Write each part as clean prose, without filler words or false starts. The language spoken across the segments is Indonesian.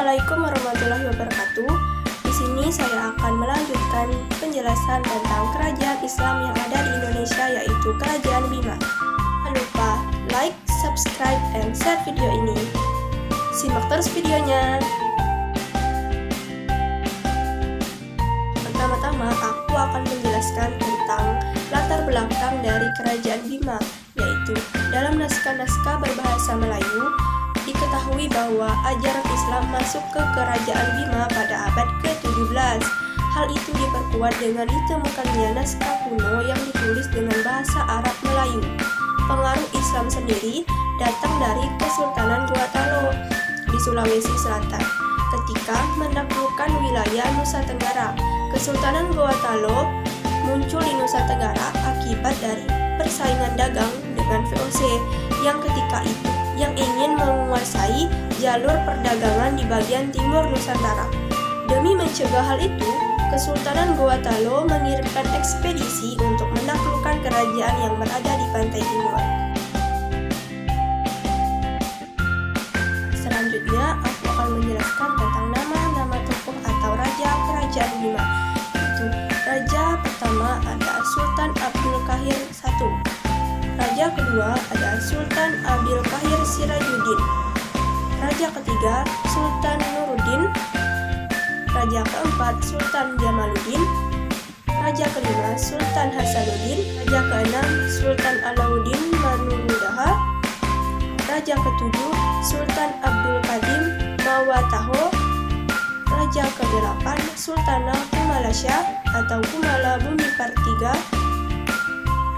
Assalamualaikum warahmatullahi wabarakatuh. Di sini saya akan melanjutkan penjelasan tentang kerajaan Islam yang ada di Indonesia, yaitu Kerajaan Bima. Jangan lupa like, subscribe, and share video ini. Simak terus videonya. Pertama-tama aku akan menjelaskan tentang latar belakang dari Kerajaan Bima, yaitu dalam naskah-naskah berbahasa Melayu diketahui bahwa ajaran Islam masuk ke Kerajaan Bima pada abad ke-17. Hal itu diperkuat dengan ditemukannya naskah kuno yang ditulis dengan bahasa Arab Melayu. Pengaruh Islam sendiri datang dari Kesultanan Gorontalo di Sulawesi Selatan ketika menaklukkan wilayah Nusa Tenggara. Kesultanan Gorontalo muncul di Nusa Tenggara akibat dari persaingan dagang dengan VOC yang ketika itu yang ingin menguasai jalur perdagangan di bagian timur Nusantara. Demi mencegah hal itu, Kesultanan Gorontalo mengirimkan ekspedisi untuk menaklukkan kerajaan yang berada di pantai timur. Selanjutnya, aku akan menjelaskan tentang nama-nama tokoh atau raja Kerajaan Bima. Itu raja pertama ada Sultan Abdul Qahir I. Raja kedua ada Sultan Abil Qahir Sirajuddin. Raja ketiga Sultan Nuruddin. Raja keempat Sultan Jamaluddin. Raja kelima Sultan Hasanuddin. Raja keenam Sultan Alauddin Manurudaha. Raja ketujuh Sultan Abdul Qadim Mawataho. Raja kedelapan Sultanah Kumalasya atau Kumala Bumi Partiga.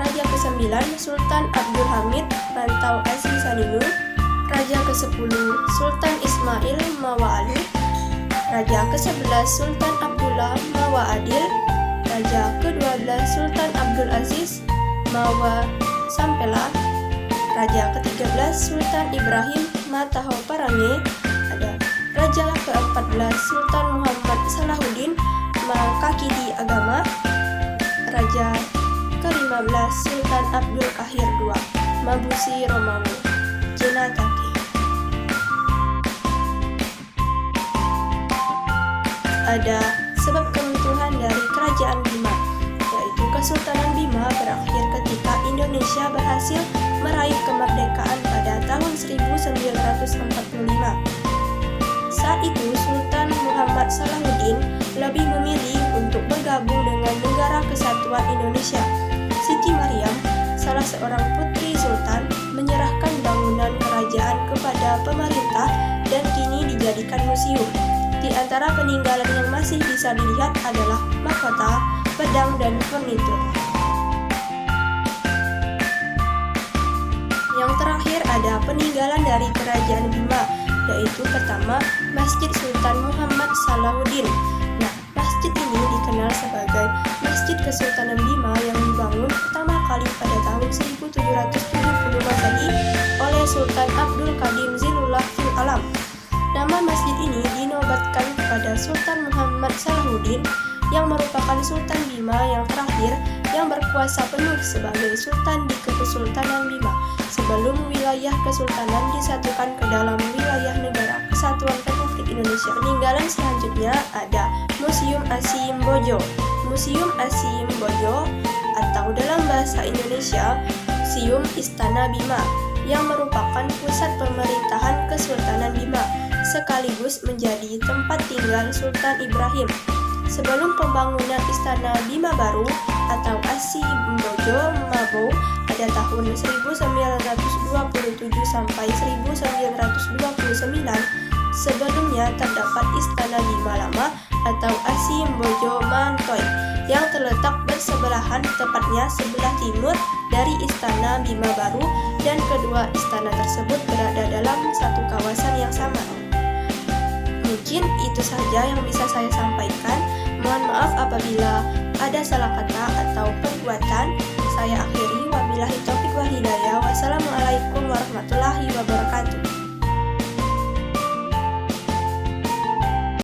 Raja ke-9 Sultan Abdul Hamid Rantau Asri Saninu. Raja ke-10 Sultan Ismail Mawa Ali. Raja ke-11 Sultan Abdullah Mawa Adil. Raja ke-12 Sultan Abdul Aziz Mawa Sampela. Raja ke-13 Sultan Ibrahim Mataho Parange. Ada Raja ke-14 Sultan Muhammad Salahuddin Makakidi Agama. Raja ke-15 Sultan Abdul Qahir II Mabusi Romawi Jenatake. Ada sebab keruntuhan dari Kerajaan Bima, yaitu Kesultanan Bima berakhir ketika Indonesia berhasil meraih kemerdekaan pada tahun 1945. Saat itu Sultan Muhammad Salahuddin lebih memilih untuk bergabung dengan Negara Kesatuan Indonesia. Siti Mariam, salah seorang putri Sultan, menyerahkan bangunan kerajaan kepada pemerintah dan kini dijadikan museum. Di antara peninggalan yang masih bisa dilihat adalah mahkota, pedang, dan furnitur. Yang terakhir ada peninggalan dari Kerajaan Bima, yaitu pertama Masjid Sultan Muhammad Salahuddin. Nah, masjid ini dikenal sebagai Masjid Kesultanan Bima yang dibangun pertama kali pada tahun 1770 Masehi oleh Sultan Abdul Qadim Zilullah fil Alam. Nama masjid ini dinobatkan kepada Sultan Muhammad Salahuddin yang merupakan Sultan Bima yang terakhir yang berkuasa penuh sebagai Sultan di Kesultanan Bima sebelum wilayah kesultanan disatukan ke dalam wilayah Negara Kesatuan Republik Indonesia. Peninggalan selanjutnya ada Museum Asim Bojo. Museum Asim Bojo atau dalam bahasa Indonesia Museum Istana Bima yang merupakan pusat pemerintahan Kesultanan Bima sekaligus menjadi tempat tinggal Sultan Ibrahim. Sebelum pembangunan Istana Bima Baru atau Asim Bojo Mabo pada tahun 1927 sampai 1929, sebelumnya terdapat Istana Bima Lama atau Asim Bojo Mantoy yang terletak bersebelahan, tepatnya sebelah timur dari Istana Bima Baru, dan kedua istana tersebut berada dalam satu kawasan yang sama. Mungkin itu saja yang bisa saya sampaikan. Mohon maaf apabila ada salah kata atau perbuatan. Saya akhiri, wabillahi taufiq wal hidayah. Wassalamualaikum warahmatullahi wabarakatuh.